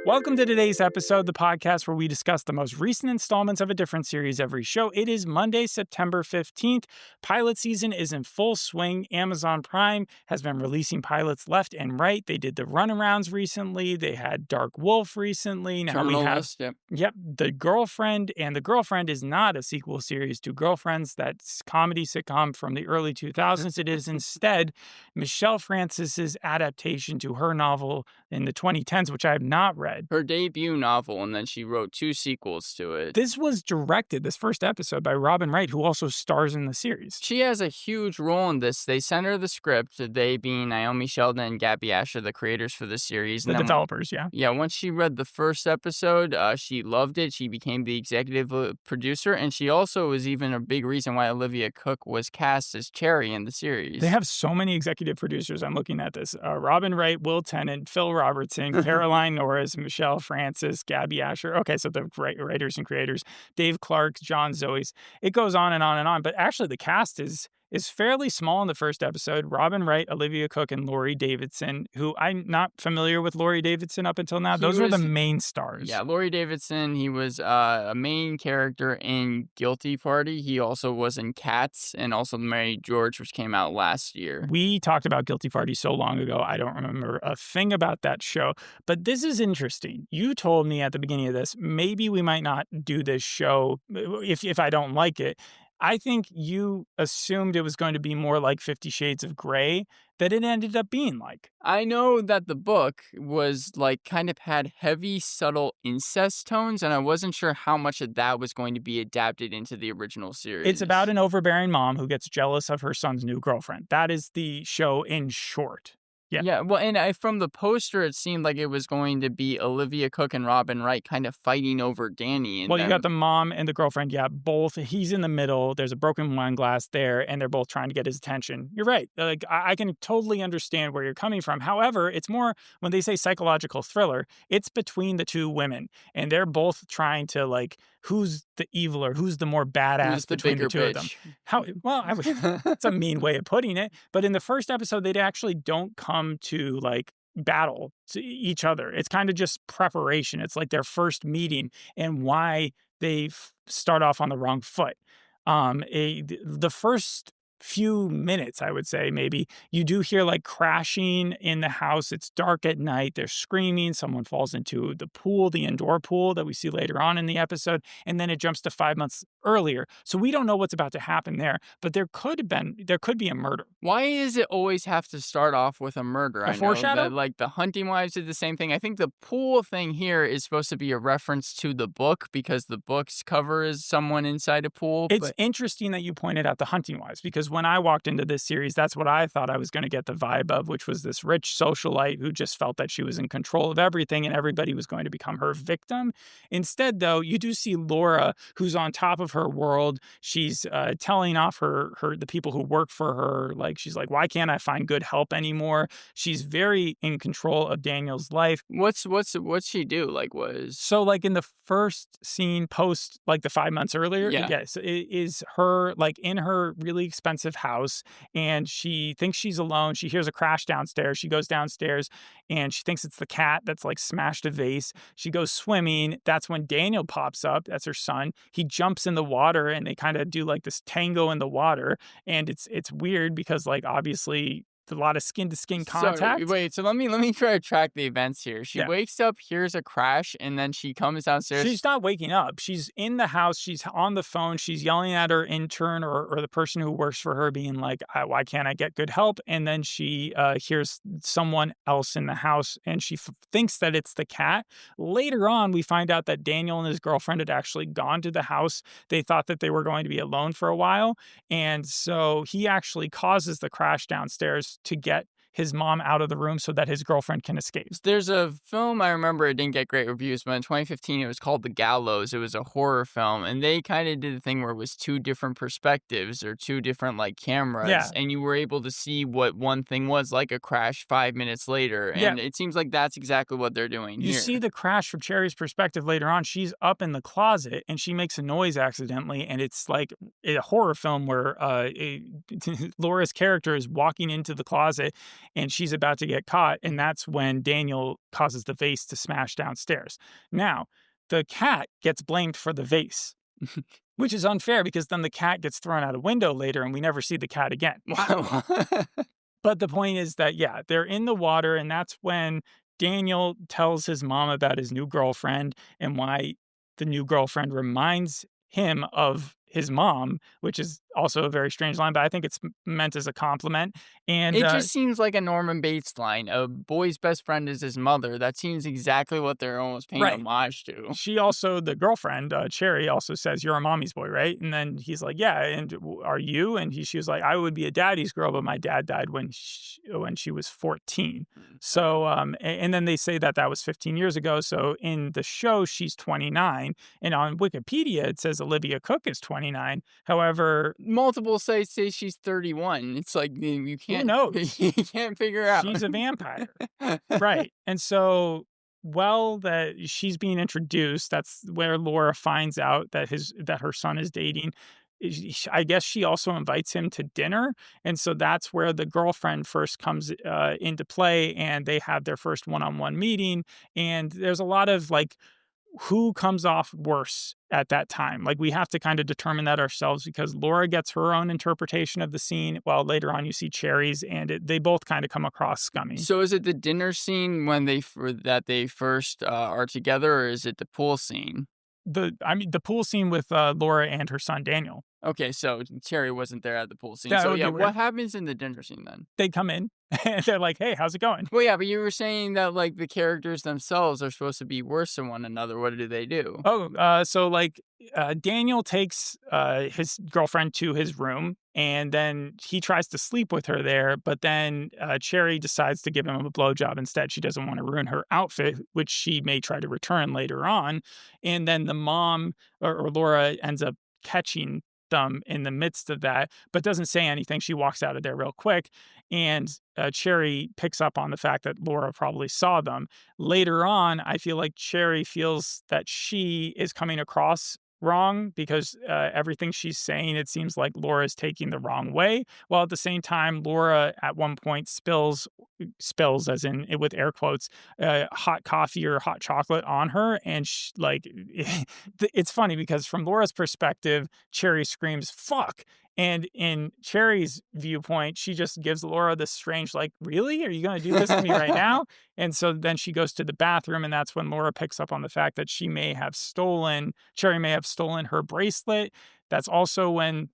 Welcome to today's episode, the podcast where we discuss the most recent installments of a different series every show. It is Monday, September 15th. Pilot season is in full swing. Amazon Prime has been releasing pilots left and right. They did the runarounds recently. They had Dark Wolf recently. Now we have The Girlfriend, and The Girlfriend is not a sequel series to Girlfriends, that's comedy sitcom from the early 2000s. It is instead Michelle Francis's adaptation to her novel in the 2010s, which I have not read. Her debut novel, and then she wrote 2 sequels to it. This was directed, this first episode, by Robin Wright, who also stars in the series. She has a huge role in this. They sent her the script, they being Naomi Sheldon and Gabby Asher, the creators for the series. The developers, yeah. Yeah, once she read the first episode, she loved it. She became the executive producer, and she also was even a big reason why Olivia Cooke was cast as Cherry in the series. They have so many executive producers. I'm looking at this. Robin Wright, Will Tennant, Phil Robertson, Caroline Norris, Michelle Francis, Gabby Asher. Okay, so the writers and creators, Dave Clark, John Zoes. It goes on and on and on. But actually, the cast is fairly small in the first episode. Robin Wright, Olivia Cooke, and Laurie Davidson, who I'm not familiar with Laurie Davidson up until now. Those were the main stars. Yeah, Laurie Davidson, he was a main character in Guilty Party. He also was in Cats and also Mary George, which came out last year. We talked about Guilty Party so long ago, I don't remember a thing about that show. But this is interesting. You told me at the beginning of this, maybe we might not do this show if I don't like it. I think you assumed it was going to be more like 50 Shades of Grey that it ended up being like. I know that the book was like kind of had heavy, subtle incest tones, and I wasn't sure how much of that was going to be adapted into the original series. It's about an overbearing mom who gets jealous of her son's new girlfriend. That is the show in short. Yeah. Well, and from the poster, it seemed like it was going to be Olivia Cooke and Robin Wright kind of fighting over Danny. Well, you got the mom and the girlfriend. Yeah, both. He's in the middle. There's a broken wine glass there, and they're both trying to get his attention. You're right. Like I can totally understand where you're coming from. However, it's more when they say psychological thriller, it's between the two women, and they're both trying to like who's the eviler, who's the more badass between the two of them. It's a mean way of putting it, but in the first episode, they actually don't come to like battle to each other. It's kind of just preparation. It's like their first meeting and why they start off on the wrong foot. The first few minutes, I would say, maybe you do hear like crashing in the house. It's dark at night. They're screaming. Someone falls into the pool, the indoor pool that we see later on in the episode. And then it jumps to 5 months earlier. So we don't know what's about to happen there, but there could be a murder. Why does it always have to start off with a murder? A foreshadow? Know that, like the Hunting Wives did the same thing. I think the pool thing here is supposed to be a reference to the book because the book's cover is someone inside a pool. It's interesting that you pointed out the Hunting Wives because when I walked into this series, that's what I thought I was going to get the vibe of, which was this rich socialite who just felt that she was in control of everything and everybody was going to become her victim. Instead, though, you do see Laura, who's on top of her world. She's telling off the people who work for her. Like, she's like, why can't I find good help anymore? She's very in control of Daniel's life. What's she do? So like in the first scene post like the 5 months earlier, yes, it is her like in her really expensive house, and she thinks she's alone. She hears a crash downstairs. She goes downstairs and she thinks it's the cat that's like smashed a vase. She goes swimming. That's when Daniel pops up. That's her son. He jumps in the water and they kind of do like this tango in the water. And it's weird because like obviously a lot of skin-to-skin contact. So let me try to track the events here. She wakes up, hears a crash, and then she comes downstairs. She's not waking up. She's in the house. She's on the phone. She's yelling at her intern or the person who works for her being like, why can't I get good help? And then she hears someone else in the house, and she thinks that it's the cat. Later on, we find out that Daniel and his girlfriend had actually gone to the house. They thought that they were going to be alone for a while, and so he actually causes the crash downstairs to get his mom out of the room so that his girlfriend can escape. There's a film, I remember it didn't get great reviews, but in 2015 it was called The Gallows. It was a horror film, and they kind of did the thing where it was two different perspectives or two different like cameras, and you were able to see what one thing was, like a crash 5 minutes later, and it seems like that's exactly what they're doing here. You see the crash from Cherry's perspective later on. She's up in the closet, and she makes a noise accidentally, and it's like a horror film where Laura's character is walking into the closet, and she's about to get caught, and that's when Daniel causes the vase to smash downstairs. Now, the cat gets blamed for the vase, which is unfair because then the cat gets thrown out a window later and we never see the cat again. Wow. But the point is that, yeah, they're in the water, and that's when Daniel tells his mom about his new girlfriend and why the new girlfriend reminds him of his mom, which is also a very strange line, but I think it's meant as a compliment. And It just seems like a Norman Bates line. A boy's best friend is his mother. That seems exactly what they're almost paying right. homage to. She also, the girlfriend, Cherry, also says, "You're a mommy's boy, right?" And then he's like, "Yeah, and are you?" And she was like, "I would be a daddy's girl, but my dad died when she was 14." So, and then they say that that was 15 years ago. So in the show, she's 29, and on Wikipedia it says Olivia Cooke is 29. However, Multiple sites say she's 31. It's like you who can't knows? you can't figure out. She's a vampire. Right. And so, well, that she's being introduced, that's where Laura finds out that her son is dating. I guess she also invites him to dinner, and so that's where the girlfriend first comes into play, and they have their first one-on-one meeting. And there's a lot of like, who comes off worse at that time? Like, we have to kind of determine that ourselves because Laura gets her own interpretation of the scene, while later on you see Cherry's, and they both kind of come across scummy. So is it the dinner scene when that they first are together, or is it the pool scene? The pool scene with Laura and her son Daniel. Okay, so Cherry wasn't there at the pool scene. That So would yeah, be what weird. happens in the dinner scene then? They come in and they're like, "Hey, how's it going?" Well, yeah, but you were saying that like the characters themselves are supposed to be worse than one another. What do they do? Oh, so like Daniel takes his girlfriend to his room, and then he tries to sleep with her there. But then Cherry decides to give him a blowjob instead. She doesn't want to ruin her outfit, which she may try to return later on. And then the mom or Laura ends up catching them in the midst of that, but doesn't say anything. She walks out of there real quick, and Cherry picks up on the fact that Laura probably saw them. Later on, I feel like Cherry feels that she is coming across wrong because everything she's saying, it seems like Laura is taking the wrong way. While at the same time, Laura at one point spills as in with air quotes, hot coffee or hot chocolate on her. And like, it's funny because from Laura's perspective, Cherry screams, "Fuck." And in Cherry's viewpoint, she just gives Laura this strange, like, "Really? Are you going to do this to me right now?" And so then she goes to the bathroom, and that's when Laura picks up on the fact that Cherry may have stolen her bracelet. That's also when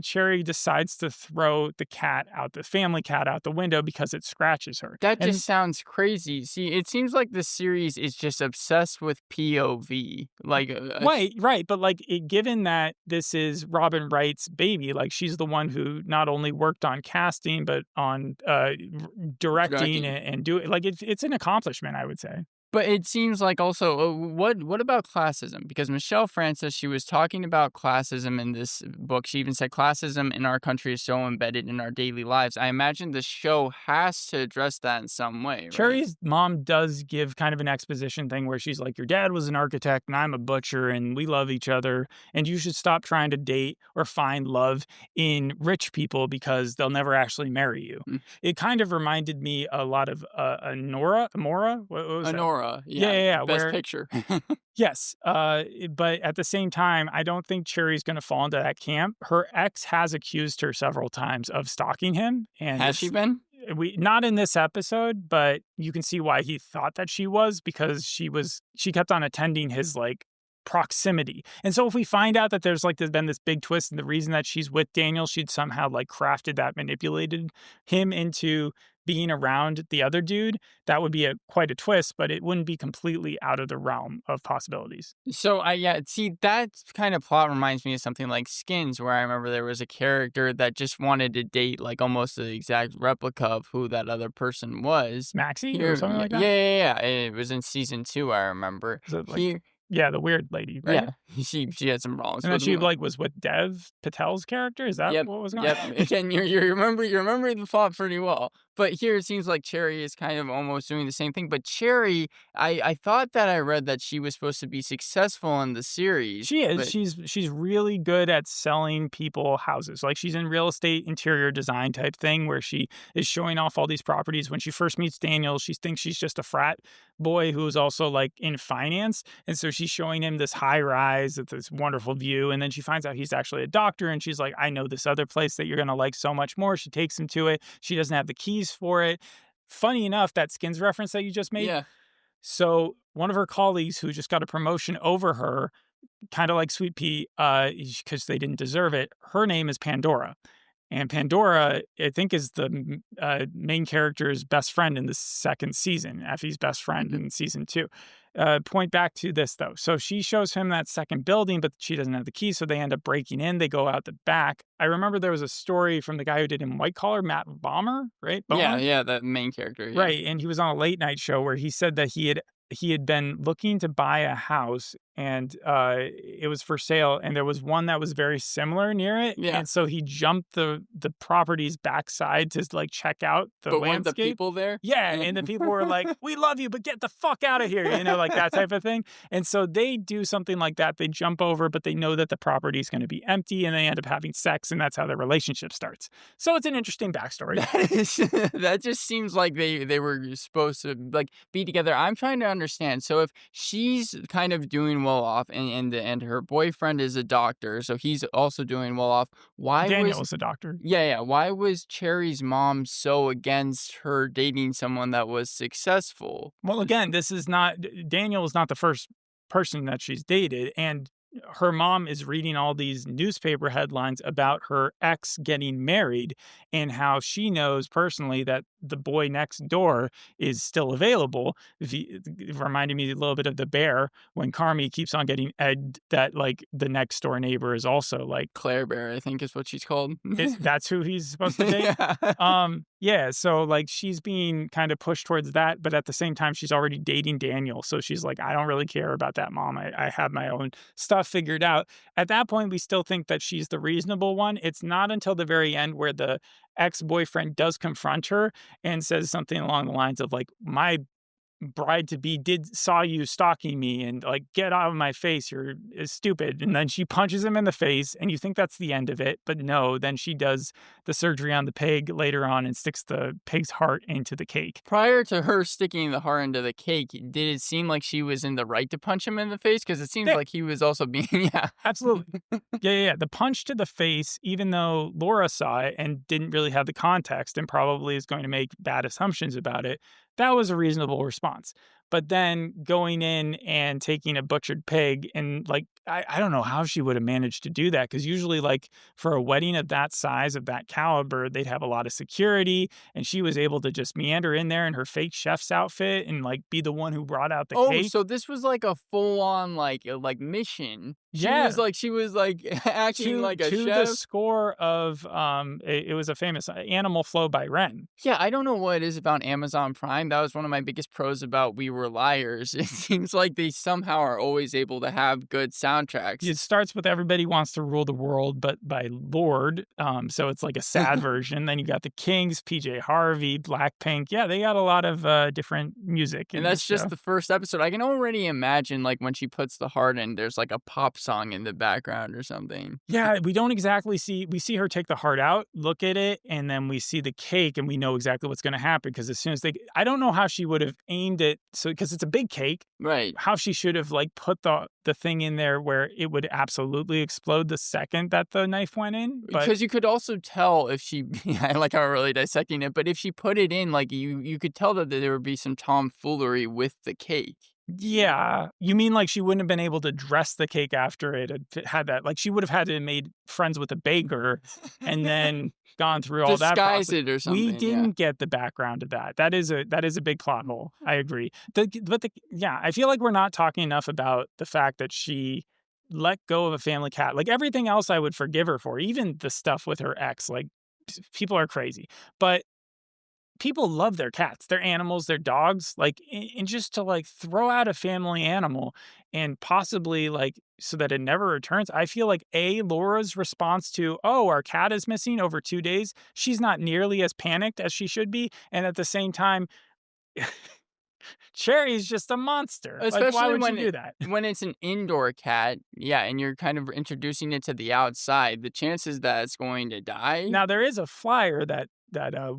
Cherry decides to throw the family cat out the window because it scratches her. That And just sounds crazy. See, it seems like the series is just obsessed with POV. Like, right, but like, given that this is Robin Wright's baby, like she's the one who not only worked on casting but on directing directing. and doing, like, it's an accomplishment, I would say. But it seems like also, what about classism? Because Michelle Francis, she was talking about classism in this book. She even said classism in our country is so embedded in our daily lives. I imagine the show has to address that in some way, right? Cherry's mom does give kind of an exposition thing where she's like, "Your dad was an architect and I'm a butcher and we love each other. And you should stop trying to date or find love in rich people because they'll never actually marry you." Mm. It kind of reminded me a lot of Amora? What was that? Honora, Yeah, yeah, yeah, yeah. best Where picture. yes, but at the same time, I don't think Cherry's gonna fall into that camp. Her ex has accused her several times of stalking him, and Has she it's been? we not in this episode, but you can see why he thought that she was because she kept on attending his like proximity. And so if we find out that there's been this big twist and the reason that she's with Daniel, she'd somehow like crafted that, manipulated him into being around the other dude, that would be quite a twist, but it wouldn't be completely out of the realm of possibilities. So I yeah, see that kind of plot reminds me of something like Skins, where I remember there was a character that just wanted to date like almost the exact replica of who that other person was. Maxie or Here, something yeah, like yeah, that? yeah, yeah. It was in season 2, I remember. Is it like, Here, yeah, the weird lady, right? yeah, she had some problems And then with she him. like was with Dev Patel's character. Is that Yep, what was going yep. on? Again, you remembering the plot pretty well. But here it seems like Cherry is kind of almost doing the same thing. But Cherry, I thought that I read that she was supposed to be successful in the series, She is. but She's really good at selling people houses. Like, she's in real estate interior design type thing where she is showing off all these properties. When she first meets Daniel, she thinks she's just a frat boy who's also like in finance. And so she's showing him this high rise with this wonderful view. And then she finds out he's actually a doctor. And she's like, I know this other place that you're going to like so much more. She takes him to it. She doesn't have the keys for it. Funny enough, that Skins reference that you just made. yeah. So one of her colleagues who just got a promotion over her, kind of like Sweet Pea, because they didn't deserve it. Her name is Pandora, and Pandora, I think, is the main character's best friend in the second season. Effie's best friend Mhm. in season 2. Point back to this though. So she shows him that second building, but she doesn't have the key, so they end up breaking in. They go out the back. I remember there was a story from the guy who did in White Collar, Matt Bomer, right? Yeah, Bomer, yeah, the main character, yeah. right? And he was on a late night show where he said that he had been looking to buy a house and it was for sale and there was one that was very similar near it, Yeah. and so he jumped the property's backside to like check out the But weren't the landscape. people there? Yeah, and the people were like, we love you, but get the fuck out of here, like that type of thing. And so they do something like that. They jump over, but they know that the property is going to be empty, and they end up having sex, and that's how their relationship starts. So it's an interesting backstory. That is that just seems like they were supposed to, like, be together. I'm trying to understand. So if she's kind of doing well off and her boyfriend is a doctor, so he's also doing well off, why Daniel was is a doctor. yeah, why was Cherry's mom so against her dating someone that was successful? Well, again, this is not Daniel is not the first person that she's dated, and her mom is reading all these newspaper headlines about her ex getting married and how she knows personally that the boy next door is still available. It reminded me a little bit of The Bear when Carmi keeps on getting egged that like the next door neighbor is also like Claire Bear, I think is what she's called. that's who he's supposed to date. Yeah. Yeah, so like she's being kind of pushed towards that, but at the same time, she's already dating Daniel. So she's like, I don't really care about that, mom. I have my own stuff figured out. At that point, we still think that she's the reasonable one. It's not until the very end where the ex-boyfriend does confront her and says something along the lines of like, my bride to be did saw you stalking me and like get out of my face, you're stupid, and then she punches him in the face and you think that's the end of it, but no, then she does the surgery on the pig later on and sticks the pig's heart into the cake. Prior to her sticking the heart into the cake, did it seem like she was in the right to punch him in the face? Because it seems Yeah, like he was also being yeah. absolutely. Yeah. The punch to the face, even though Laura saw it and didn't really have the context and probably is going to make bad assumptions about it, that was a reasonable response. But then going in and taking a butchered pig and like, I don't know how she would have managed to do that. Cause usually, like for a wedding of that size, of that caliber, they'd have a lot of security. And she was able to just meander in there in her fake chef's outfit and like be the one who brought out the Oh, cake. so this was like a full on like mission. Yeah. She was like acting To like a the chef. score of it was a famous Animal Flow by Ren. Yeah, I don't know what it is about Amazon Prime. That was one of my biggest pros about We Were Liars. It seems like they somehow are always able to have good soundtracks. It starts with Everybody Wants to Rule the World, but by Lord. So it's like a sad version. Then you got the Kings, PJ Harvey, Blackpink. Yeah, they got a lot of different music in And this that's just show. the first episode. I can already imagine like when she puts the heart in, there's like a pop song in the background or something. Yeah, we don't exactly we see her take the heart out, look at it, and then we see the cake and we know exactly what's going to happen because as soon as I don't know how she would have aimed it. So, because it's a big cake, Right. how she should have like put the thing in there where it would absolutely explode the second that the knife went in. But Because you could also tell if she, I like how we're really dissecting it, but if she put it in, like you could tell that there would be some tomfoolery with the cake. yeah, you mean like she wouldn't have been able to dress the cake after it had that? Like she would have had to have made friends with a baker and then gone through all that Disguise process. it or We something. Yeah. didn't get the background of that. That is a big plot hole. I agree. Yeah, I feel like we're not talking enough about the fact that she let go of a family cat. Like everything else, I would forgive her for, even the stuff with her ex. Like people are crazy, but people love their cats, their animals, their dogs, like, and just to like throw out a family animal and possibly like so that it never returns. I feel like Laura's response to, oh, our cat is missing over 2 days. She's not nearly as panicked as she should be. And at the same time, Cherry's just a monster. Like, why Especially would you when do that? when it's an indoor cat, yeah, and you're kind of introducing it to the outside, the chances that it's going to die. Now there is a flyer that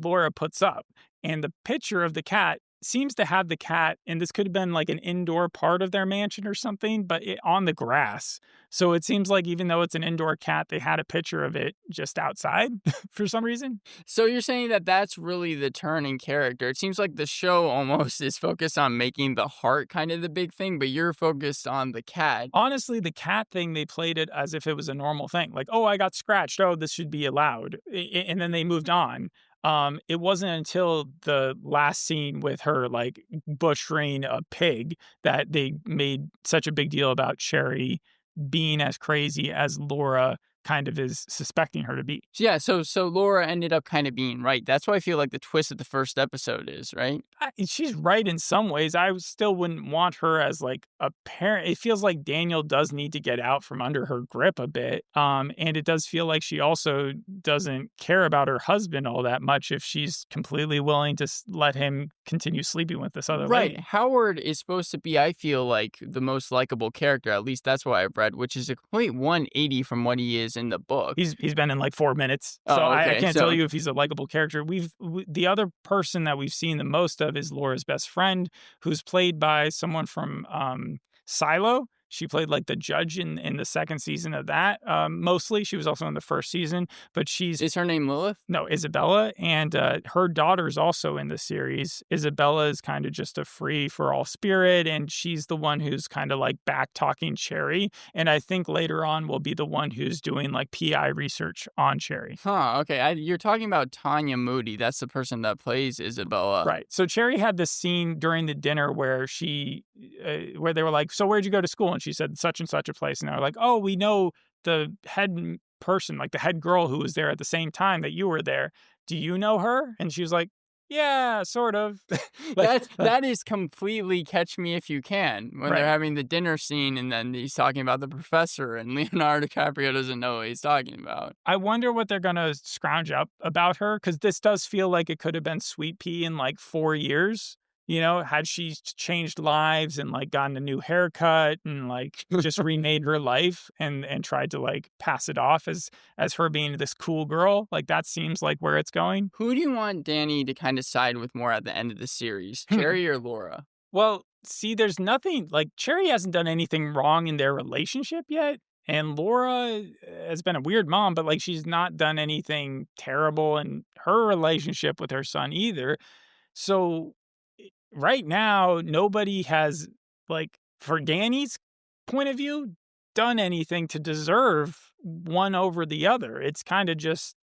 Laura puts up, and the picture of the cat seems to have the cat, and this could have been like an indoor part of their mansion or something, but on the grass. So it seems like even though it's an indoor cat, they had a picture of it just outside for some reason. So you're saying that that's really the turn in character. It seems like the show almost is focused on making the heart kind of the big thing, but you're focused on the cat. Honestly, the cat thing, they played it as if it was a normal thing. Like, oh, I got scratched. Oh, this should be allowed. And then they moved on. It wasn't until the last scene with her like butchering a pig that they made such a big deal about Cherry being as crazy as Laura kind of is suspecting her to be. So Laura ended up kind of being right. That's why I feel like the twist of the first episode is, right? She's right in some ways. I still wouldn't want her as like a parent. It feels like Daniel does need to get out from under her grip a bit. And it does feel like she also doesn't care about her husband all that much if she's completely willing to let him continue sleeping with this other Right. lady. Howard is supposed to be, I feel like, the most likable character. At least that's what I've read, which is a complete 180 from what he is in the book. He's been in like 4 minutes, so Oh, I okay. can't tell you if he's a likable character. The other person that we've seen the most of is Laura's best friend, who's played by someone from Silo. She played like the judge in the second season of that. Mostly, she was also in the first season, but she's Is her name Lilith? no Isabella, and her daughter's also in the series. Isabella is kind of just a free for all spirit, and she's the one who's kind of like back talking Cherry. And I think later on will be the one who's doing like PI research on Cherry. Huh. Okay. You're talking about Tanya Moody. That's the person that plays Isabella. Right. So Cherry had this scene during the dinner where where they were like, "So where'd you go to school?" And she said, "Such and such a place." And they're like, "Oh, we know the head person, like the head girl who was there at the same time that you were there. Do you know her?" And she was like, "Yeah, sort of." That is completely Catch Me If You Can when Right. they're having the dinner scene and then he's talking about the professor and Leonardo DiCaprio doesn't know what he's talking about. I wonder what they're gonna scrounge up about her, because this does feel like it could have been Sweet Pea in like 4 years. You know, had she changed lives and like gotten a new haircut and like just remade her life and tried to like pass it off as her being this cool girl, like that seems like where it's going. Who do you want Danny to kind of side with more at the end of the series, Cherry or Laura? Well, see, there's nothing like Cherry hasn't done anything wrong in their relationship yet. And Laura has been a weird mom, but like she's not done anything terrible in her relationship with her son either. So right now, nobody has, like, for Danny's point of view, done anything to deserve one over the other. It's kind of just,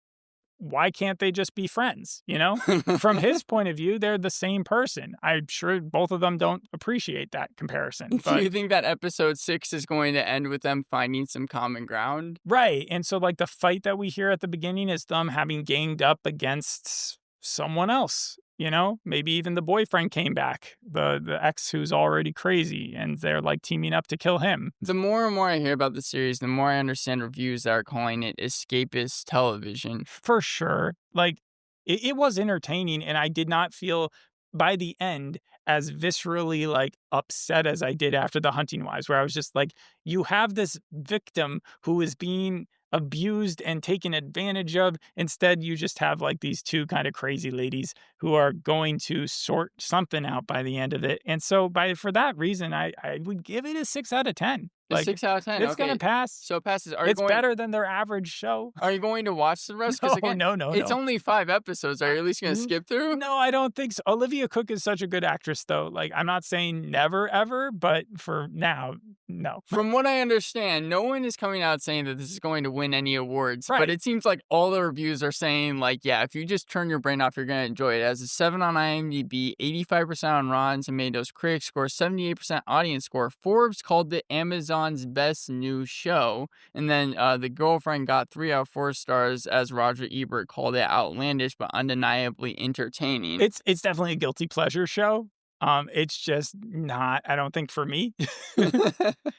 why can't they just be friends? You know, from his point of view, they're the same person. I'm sure both of them don't appreciate that comparison. Do But you think that episode 6 is going to end with them finding some common ground? right. And so, like, the fight that we hear at the beginning is them having ganged up against someone else. You know, maybe even the boyfriend came back, the ex who's already crazy, and they're like teaming up to kill him. The more and more I hear about the series, the more I understand reviews that are calling it escapist television. For sure. Like, it was entertaining, and I did not feel by the end as viscerally like upset as I did after The Hunting Wives, where I was just like, you have this victim who is being abused and taken advantage of. Instead, you just have like these two kind of crazy ladies who are going to sort something out by the end of it. And so for that reason, I would give it a 6 out of 10. A Like, 6 out of 10. it's Okay. gonna pass. So it passes. It's better than their average show. Are you going to watch the rest? 'Cause No, again, no, it's no. only 5 episodes. Are you at least going to skip through? No, I don't think so. Olivia Cooke is such a good actress, though. Like, I'm not saying never, ever, but for now, No. From what I understand, no one is coming out saying that this is going to win any awards, but Right. it seems like all the reviews are saying, like, yeah, if you just turn your brain off, you're going to enjoy it. It has a 7 on IMDb, 85% on Rotten Tomatoes, critic score, 78% audience score. Forbes called it Amazon's best new show. And then The Girlfriend got 3 out of 4 stars, as Roger Ebert called it outlandish but undeniably entertaining. It's definitely a guilty pleasure show. It's just not, I don't think, for me.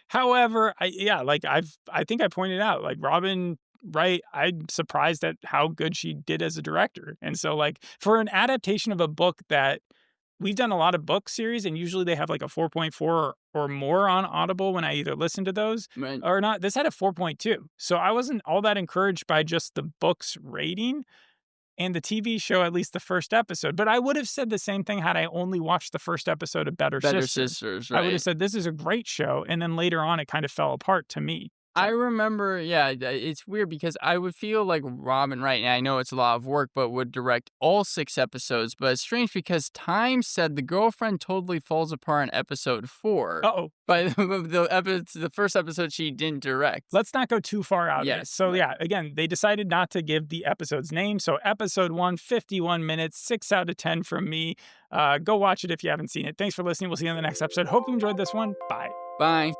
However, I think I pointed out, like, Robin Wright, I'm surprised at how good she did as a director. And so, like, for an adaptation of a book that we've done a lot of book series, and usually they have like a 4.4 or more on Audible when I either listen to those Right. or not. This had a 4.2. So I wasn't all that encouraged by just the book's rating and the TV show, at least the first episode. But I would have said the same thing had I only watched the first episode of Better Better Sisters. Sisters, I would have right? said this is a great show, and then later on it kind of fell apart to me. I So, remember, yeah, it's weird because I would feel like Robin Wright, and I know it's a lot of work, but would direct all 6 episodes. But it's strange because Time said The Girlfriend totally falls apart in episode 4. uh-oh. But the first episode she didn't direct. Let's not go too far out of it. Yes. So yeah, again, they decided not to give the episode's name. So episode 1, 51 minutes, 6 out of 10 from me. Go watch it if you haven't seen it. Thanks for listening. We'll see you in the next episode. Hope you enjoyed this one. Bye. Bye.